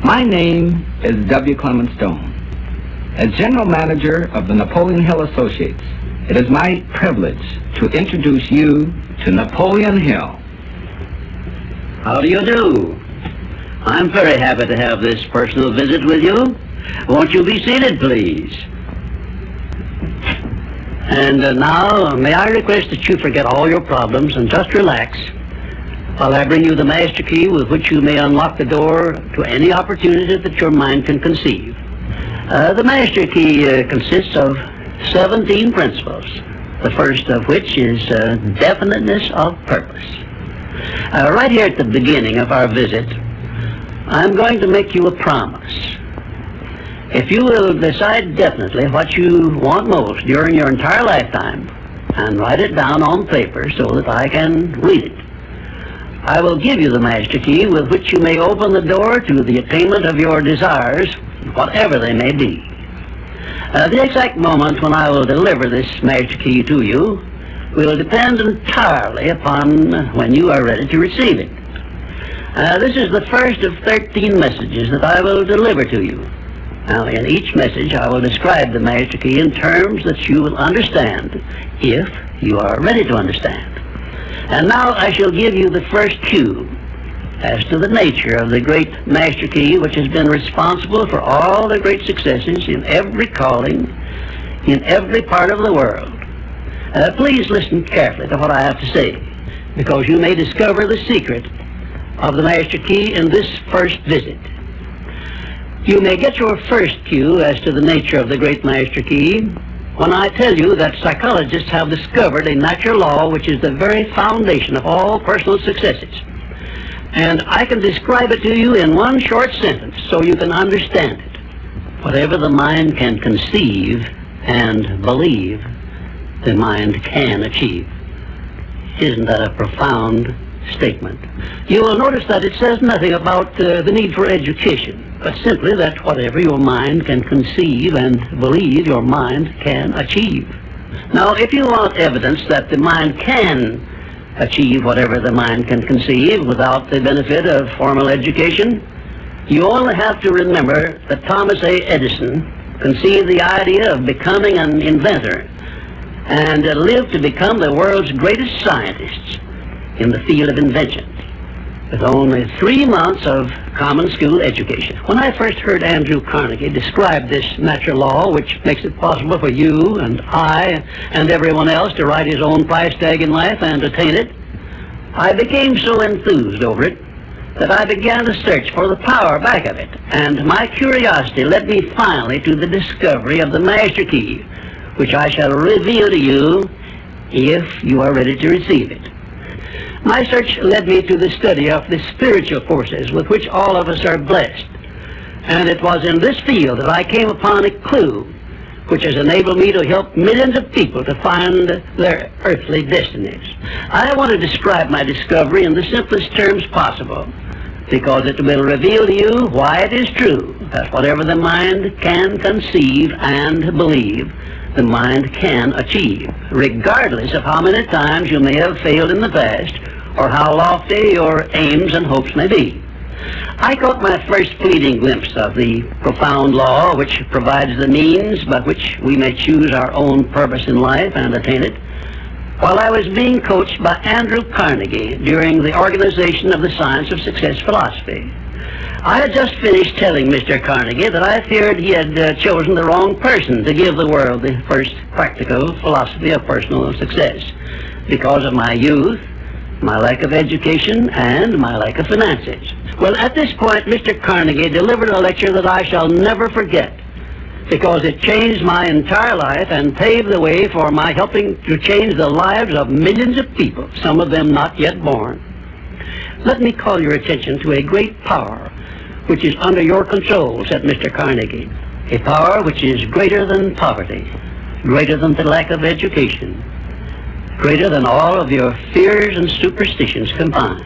My name is W. Clement Stone. As General Manager of the Napoleon Hill Associates, it is my privilege to introduce you to Napoleon Hill. How do you do? I'm very happy to have this personal visit with you. Won't you be seated, please? And now, may I request that you forget all your problems and just relax while I bring you the master key with which you may unlock the door to any opportunity that your mind can conceive. The master key consists of 17 principles, the first of which is definiteness of purpose. Right here at the beginning of our visit, I'm going to make you a promise. If you will decide definitely what you want most during your entire lifetime and write it down on paper so that I can read it, I will give you the master key with which you may open the door to the attainment of your desires, whatever they may be. The exact moment when I will deliver this master key to you will depend entirely upon when you are ready to receive it. This is the first of 13 messages that I will deliver to you. Now, in each message, I will describe the master key in terms that you will understand, if you are ready to understand. And now I shall give you the first cue as to the nature of the great master key which has been responsible for all the great successes in every calling, in every part of the world. Please listen carefully to what I have to say, because you may discover the secret of the master key in this first visit. You may get your first cue as to the nature of the great master key when I tell you that psychologists have discovered a natural law which is the very foundation of all personal successes. And I can describe it to you in one short sentence so you can understand it. Whatever the mind can conceive and believe, the mind can achieve. Isn't that a profound statement? You will notice that it says nothing about the need for education, but simply that whatever your mind can conceive and believe, your mind can achieve. Now, if you want evidence that the mind can achieve whatever the mind can conceive without the benefit of formal education, you only have to remember that Thomas A. Edison conceived the idea of becoming an inventor and lived to become the world's greatest scientist in the field of invention, with only 3 months of common school education. When I first heard Andrew Carnegie describe this natural law which makes it possible for you and I and everyone else to write his own price tag in life and attain it, I became so enthused over it that I began to search for the power back of it, and my curiosity led me finally to the discovery of the master key, which I shall reveal to you if you are ready to receive it. My search led me to the study of the spiritual forces with which all of us are blessed. And it was in this field that I came upon a clue which has enabled me to help millions of people to find their earthly destinies. I want to describe my discovery in the simplest terms possible, because it will reveal to you why it is true that whatever the mind can conceive and believe, the mind can achieve, regardless of how many times you may have failed in the past or how lofty your aims and hopes may be. I caught my first fleeting glimpse of the profound law which provides the means by which we may choose our own purpose in life and attain it while I was being coached by Andrew Carnegie during the organization of the Science of Success philosophy. I had just finished telling Mr. Carnegie that I feared he had chosen the wrong person to give the world the first practical philosophy of personal success because of my youth, my lack of education, and my lack of finances. Well, at this point, Mr. Carnegie delivered a lecture that I shall never forget because it changed my entire life and paved the way for my helping to change the lives of millions of people, some of them not yet born. Let me call your attention to a great power which is under your control, said Mr. Carnegie. A power which is greater than poverty, greater than the lack of education, greater than all of your fears and superstitions combined.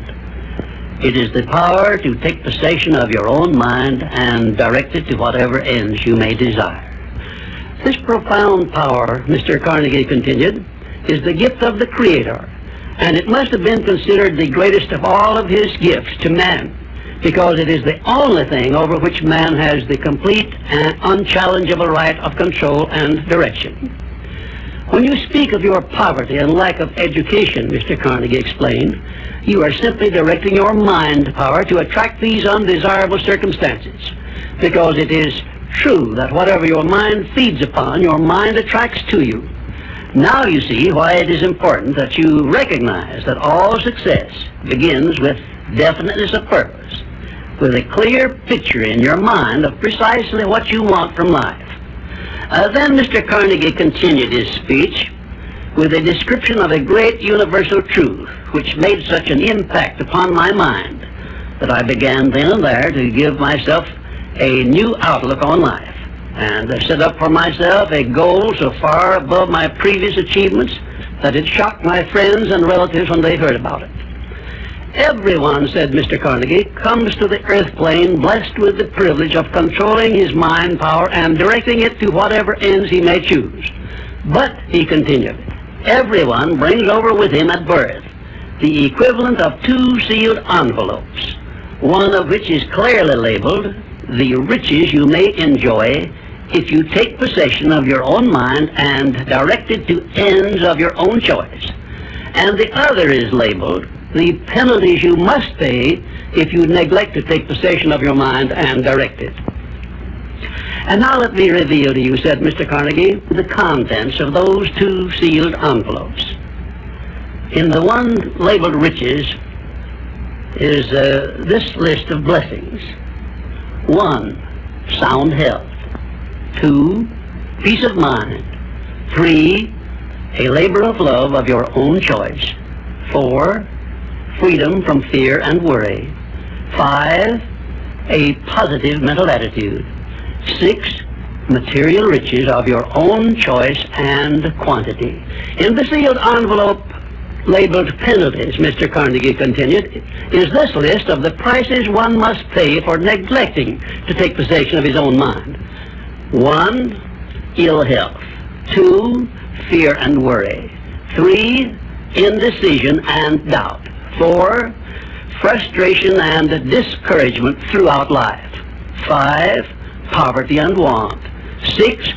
It is the power to take possession of your own mind and direct it to whatever ends you may desire. This profound power, Mr. Carnegie continued, is the gift of the Creator, and it must have been considered the greatest of all of his gifts to man, because it is the only thing over which man has the complete and unchallengeable right of control and direction. When you speak of your poverty and lack of education, Mr. Carnegie explained, you are simply directing your mind power to attract these undesirable circumstances, because it is true that whatever your mind feeds upon, your mind attracts to you. Now you see why it is important that you recognize that all success begins with definiteness of purpose, with a clear picture in your mind of precisely what you want from life. Then Mr. Carnegie continued his speech with a description of a great universal truth which made such an impact upon my mind that I began then and there to give myself a new outlook on life, and set up for myself a goal so far above my previous achievements that it shocked my friends and relatives when they heard about it. Everyone, said Mr. Carnegie, comes to the earth plane blessed with the privilege of controlling his mind power and directing it to whatever ends he may choose. But, he continued, everyone brings over with him at birth the equivalent of 2 sealed envelopes, one of which is clearly labeled, the riches you may enjoy if you take possession of your own mind and direct it to ends of your own choice. And the other is labeled, the penalties you must pay if you neglect to take possession of your mind and direct it. And now let me reveal to you, said Mr. Carnegie, the contents of those 2 sealed envelopes. In the one labeled riches is this list of blessings. 1, sound health. 2, peace of mind. 3, a labor of love of your own choice. 4, freedom from fear and worry. 5, a positive mental attitude. 6, material riches of your own choice and quantity. In the sealed envelope labeled penalties, Mr. Carnegie continued, is this list of the prices one must pay for neglecting to take possession of his own mind. 1, ill health. 2, fear and worry. 3, indecision and doubt. 4, frustration and discouragement throughout life. 5, poverty and want. 6,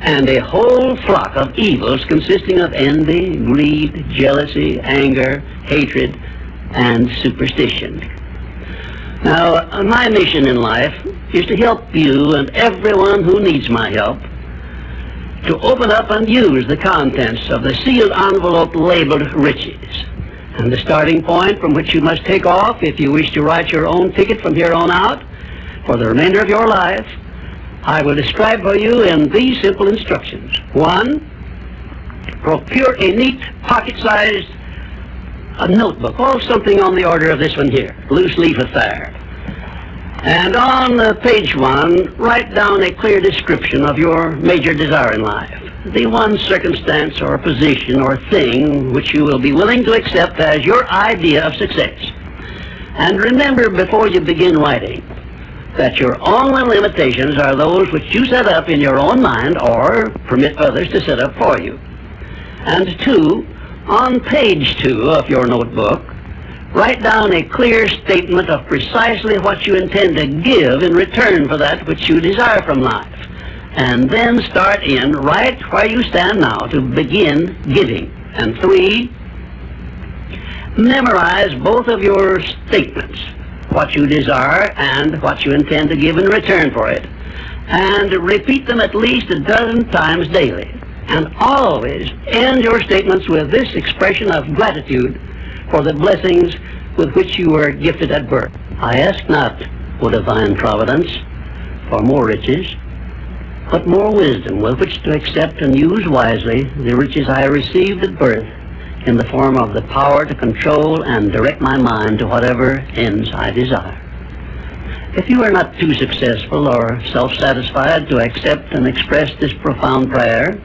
and a whole flock of evils consisting of envy, greed, jealousy, anger, hatred, and superstition. Now, my mission in life is to help you and everyone who needs my help to open up and use the contents of the sealed envelope labeled riches. And the starting point from which you must take off if you wish to write your own ticket from here on out for the remainder of your life, I will describe for you in these simple instructions. 1, procure a neat pocket-sized notebook, or something on the order of this one here, loose leaf affair. And on page 1, write down a clear description of your major desire in life, the one circumstance or position or thing which you will be willing to accept as your idea of success. And remember before you begin writing that your only limitations are those which you set up in your own mind or permit others to set up for you. And 2, on page 2 of your notebook, write down a clear statement of precisely what you intend to give in return for that which you desire from life. And then start in right where you stand now to begin giving. And 3, memorize both of your statements, what you desire and what you intend to give in return for it, and repeat them at least a dozen times daily. And always end your statements with this expression of gratitude for the blessings with which you were gifted at birth. I ask not, O divine providence, for more riches, but more wisdom with which to accept and use wisely the riches I received at birth in the form of the power to control and direct my mind to whatever ends I desire. If you are not too successful or self-satisfied to accept and express this profound prayer,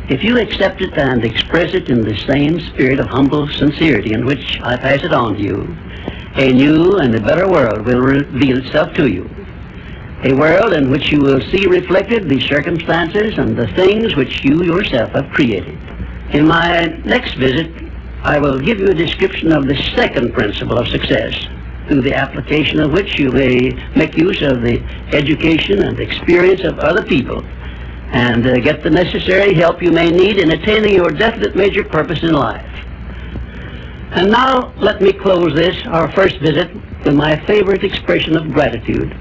if you accept it and express it in the same spirit of humble sincerity in which I pass it on to you, a new and a better world will reveal itself to you. A world in which you will see reflected the circumstances and the things which you yourself have created. In my next visit, I will give you a description of the second principle of success, through the application of which you may make use of the education and experience of other people and get the necessary help you may need in attaining your definite major purpose in life. And now let me close this, our first visit, with my favorite expression of gratitude.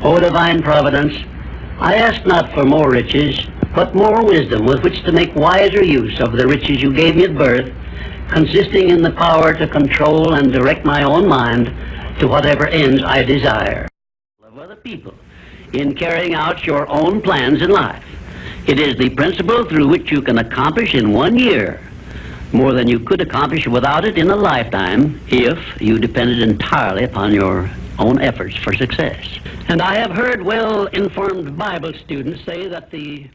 O divine providence, I ask not for more riches, but more wisdom with which to make wiser use of the riches you gave me at birth, consisting in the power to control and direct my own mind to whatever ends I desire. Of other people in carrying out your own plans in life. It is the principle through which you can accomplish in 1 year more than you could accomplish without it in a lifetime if you depended entirely upon your own efforts for success. And I have heard well-informed Bible students say that the